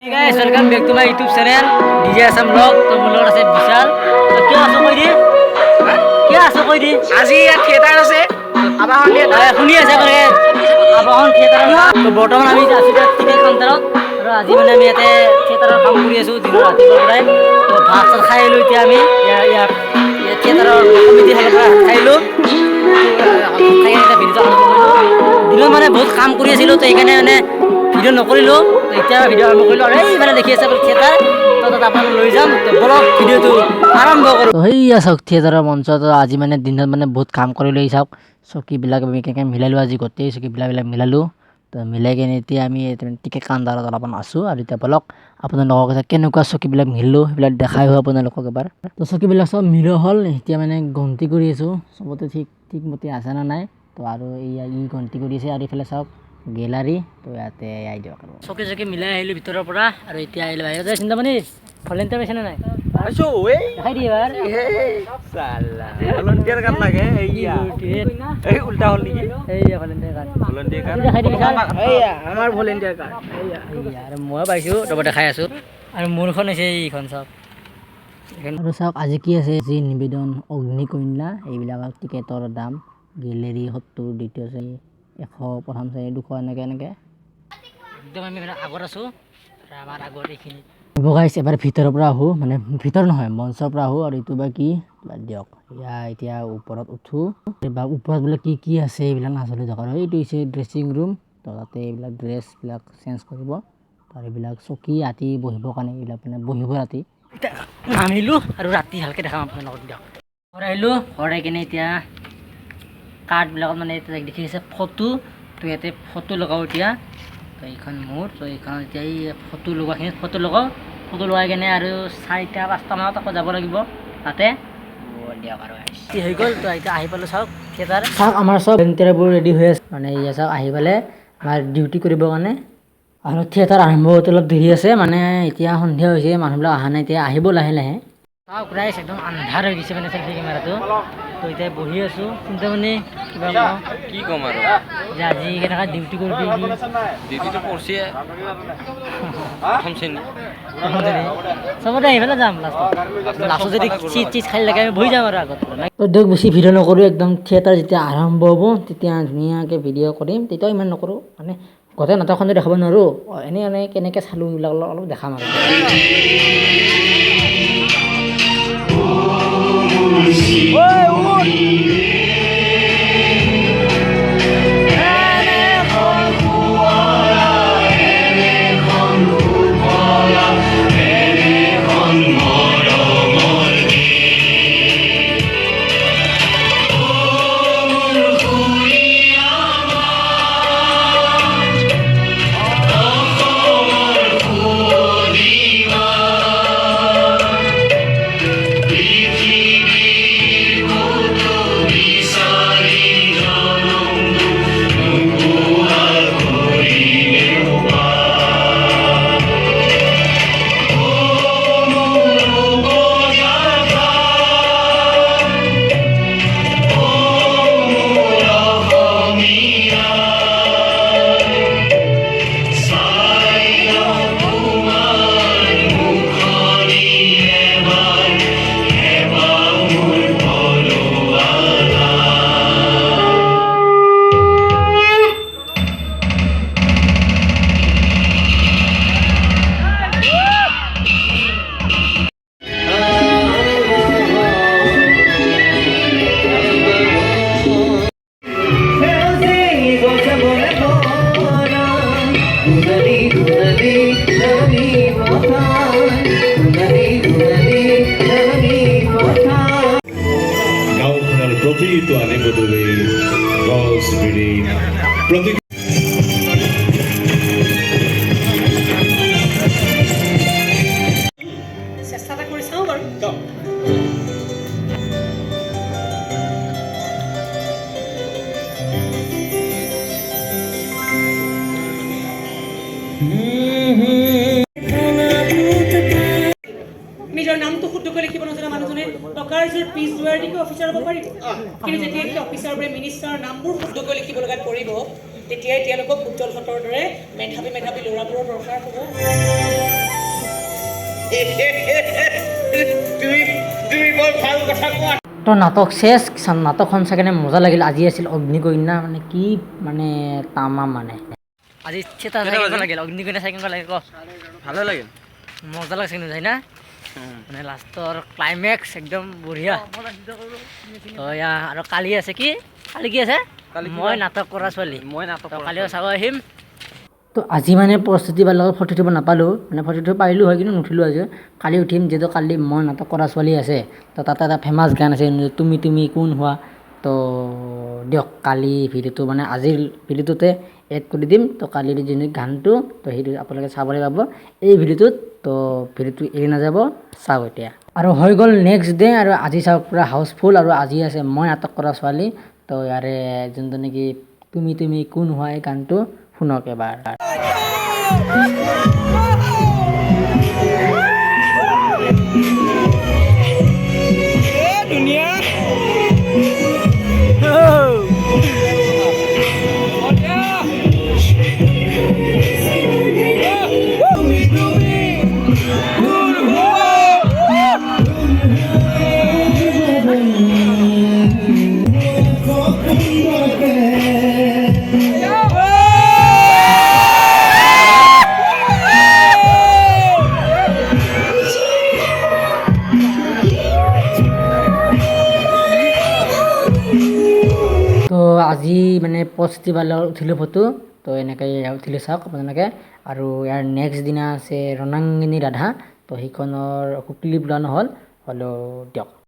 Hey guys, welcome back to my YouTube channel DJ Assam Vlog. तो मुलोर से विशाल तो क्या आसो कोई दी क्या आसो कोई दी আজি ইয়াত থিয়েটাৰ আছে আবাহন থিয়েটাৰ শুনি আছে কৰে আবাহন থিয়েটাৰ তো বৰ্তমান আমি আছো টিকেট কাউণ্টাৰত আৰু আজি মানে আমি ইয়াতে থিয়েটাৰৰ কাম কৰি আছো দিনৰ ৰাতিপুৱাৰ পৰাই তো ভাত চাত খাই লৈ এতিয়া আমি ইয়াত থিয়েটাৰৰ কমিটিৰ ফালৰ পৰা খাইলো খাই এটা ভিডিঅ' আৰম্ভ কৰিলো দিনত মানে বহুত কাম কৰি আছিলো তো এইকাৰণে মানে ভিডিঅ' নকৰিলো তো এতিয়া ভিডিঅ' আৰম্ভ কৰিলো আৰু এইফালে দেখি আছে থিয়েটাৰ তো তাত আপোনালোক লৈ যাম তো বলক ভিডিঅ'টো আৰম্ভ কৰোঁ সেইয়া চাওক থিয়েটাৰৰ মঞ্চত আজি মানে দিনত মানে বহুত কাম কৰি লৈ চাওক চকীবিলাক আমি কেনেকৈ মিলালোঁ আজি গোটেই চকীবিলাক মিলালোঁ তো মিলাই কিনে এতিয়া আমি টিকেট কাউণ্টাৰত অলপমান আছোঁ আৰু এতিয়া বলক আপোনালোকক কেনেকুৱা চকীবিলাক মিলিলোঁ সেইবিলাক দেখাই হোৱা আপোনালোকক এবাৰ তো চকীবিলাক চব মিলোৱা হ'ল এতিয়া মানে গন্তি কৰি আছোঁ চবতে ঠিকমতে আছে নে নাই তো আৰু এয়া গন্তি কৰি আছে আৰু এইফালে চাওক গেলাৰী তো ইয়াতে আহি দিয়ক আৰু চকী মিলাই আহিলোঁ ভিতৰৰ পৰা আৰু এতিয়া আহিলোঁ বাহিৰতে চিন্তামণি ভলেণ্টিয়াৰ পাইছে নে নাই আছো ঐ দেখাই দিয়ে এবাৰ সালা ভলন্টিয়াৰ কাম লাগে এইয়া এই উল্টা হল নেকি এইয়া ভলেণ্টিয়াৰ কাৰ্ড ভলন্টিয়াৰ কাম দেখাই দিবি ছাৰ এইয়া আমাৰ ভলন্টিয়াৰ কাম এইয়া আৰু মই পাইছোঁ তব দেখাই আছোঁ আৰু মোৰখন হৈছে এইখন চাওক আৰু চাওক আজি কি আছে যি নিবেদন অগ্নিকন্যা এইবিলাকৰ টিকেটৰ দাম গেলেৰী 70 দ্বিতীয় শ্ৰেণী 100 প্ৰথম শ্ৰেণী 200 এনেকৈ একদম আমি আগত আছোঁ আৰু আমাৰ আগত এইখিনি গাইছ এবাৰ ভিতৰৰ পৰা আহোঁ মানে ভিতৰ নহয় মঞ্চৰ পৰা আহোঁ আৰু এইটো বা কি দিয়ক এতিয়া ওপৰত উঠোঁ বা ওপৰত বোলে কি আছে এইবিলাক নাচলে দৰকাৰ হয় এইটো হৈছে ড্ৰেছিং ৰুম তো তাতে এইবিলাক ড্ৰেছবিলাক চেঞ্জ কৰিব আৰু এইবিলাক চকী ৰাতি বহিবৰ কাৰণে এইবিলাক মানে বহিব ৰাতি নামিলোঁ আৰু ৰাতি ভালকৈ দেখাম আপোনালোকক দিয়ক ঘৰ আহিলোঁ ঘৰ আহি কিনে এতিয়া কাৰ্ডবিলাকত মানে দেখি আছে ফটো তো ইয়াতে ফটো লগাওঁ এতিয়া তো এইখন মোৰ তো এইখন এতিয়া এই ফটো লগোৱাখিনিত ফটো লগাই কিনে আৰু 4টা 5টা মানত আকৌ যাব লাগিব তাতে দিয়ক আৰু হৈ গ'ল তো এতিয়া আহি পালোঁ চাওক থিয়েটাৰ চাওক আমাৰ চব ভলেণ্টিয়াৰবোৰ ৰেডি হৈ আছে মানে ইয়া চাওক আহি পেলাই আমাৰ ডিউটি কৰিবৰ কাৰণে আৰু থিয়েটাৰ আৰম্ভ হওঁতে অলপ দেৰি আছে মানে এতিয়া সন্ধিয়া হৈছে মানুহবিলাক অহা নাই এতিয়া আহিব লাহে লাহে চাওক ৰাইজ একদম আন্ধাৰ হৈ গৈছে মানে চেল্ফি কেমেৰাটো তো এতিয়া বহি আছোঁ চিন্তামণি কিবা কি ক'ম আৰু যে আজি কেনেকৈ ডিউটি কৰিবি ডিউটিটো পৰছে প্ৰথম শ্ৰেণী চবতে আহি পেলাই যাম লাষ্টত যদি চিজ খাই লাগে আমি বহি যাম আৰু আগত দিয়ক বেছি ভিডিঅ' নকৰোঁ একদম থিয়েটাৰ যেতিয়া আৰম্ভ হ'ব তেতিয়া ধুনীয়াকৈ ভিডিঅ' কৰিম তেতিয়াও ইমান নকৰোঁ মানে গোটেই নাটকখনে দেখাব নোৱাৰোঁ এনেই কেনেকৈ চালোঁ এইবিলাক অলপ দেখাম আৰু গাঁওখনৰ প্ৰতিটো আনে বদলে গছ বিৰি প্ৰতি চেষ্টা এটা কৰি চাওঁ বাৰু নিজৰ নামটো শুদ্ধকৈ লিখিব নজনা মানুহজনে টকাৰ জোৰ পিছ দুৱাৰদিকে অফিচাৰ হ'ব পাৰিব কিন্তু যেতিয়া সেই অফিচাৰবোৰে মিনিষ্টাৰৰ নামবোৰ শুদ্ধকৈ লিখিব লগাত পৰিব তেতিয়াই তেওঁলোকক উজ্জ্বল ফটৰ দৰে মেধাৱী ল'ৰাবোৰৰ দৰকাৰ হ'ব তো নাটক শেষ নাটকখন চাই কেনে মজা লাগিল আজি আছিল অগ্নিকন্যা মানে কি মানে তামা মানে আজি থিয়েটাৰ চাই কেনেকুৱা লাগিল অগ্নিকন্যা চাই কেনেকুৱা লাগিল ক ভালো লাগিল মজা লাগছে কিন্তু চাই না মানে লাষ্টৰ ক্লাইমেক্স একদম বঢ়িয়া তো এয়া আৰু কালি আছে কি কালি কি আছে মই নাটক কৰা ছোৱালী মই নাটক তো কালিও চাব আহিম তো আজি মানে প্ৰস্তুতি বা লগত ফটো উঠিব নাপালোঁ মানে ফটো উঠিব পাৰিলোঁ হয় কিন্তু নুঠিলোঁ আজি কালি উঠিম যিহেতু কালি মই নাটক কৰা ছোৱালী আছে তো তাতে এটা ফেমাছ গান আছে তুমি তুমি কোন হোৱা তো দিয়ক কালি ভিডিঅ'টো মানে আজিৰ ভিডিঅ'টোতে এড কৰি দিম তো কালিৰ যোনটো গানটো তো সেইটো আপোনালোকে চাবলৈ পাব এই ভিডিঅ'টোত তো ভিডিঅ'টো এৰি নাযাব চাওক এতিয়া আৰু হৈ গ'ল নেক্সট ডে আৰু আজি চাওক পূৰা হাউচফুল আৰু আজি আছে মই নাটক কৰা ছোৱালী তো ইয়াৰে যোনটো নেকি তুমি তুমি কোন হোৱা এই গানটো শুনক এবাৰ তো আজি মানে পজিটিভালত উঠিলোঁ ফটো তো এনেকৈ উঠিলোঁ চাওক আপোনালোকে আৰু ইয়াৰ নেক্সট দিনা আছে ৰণাঙ্গিনী ৰাধা তো সেইখনৰ একো ক্লিপ লোৱা নহ'ল হ'লেও দিয়ক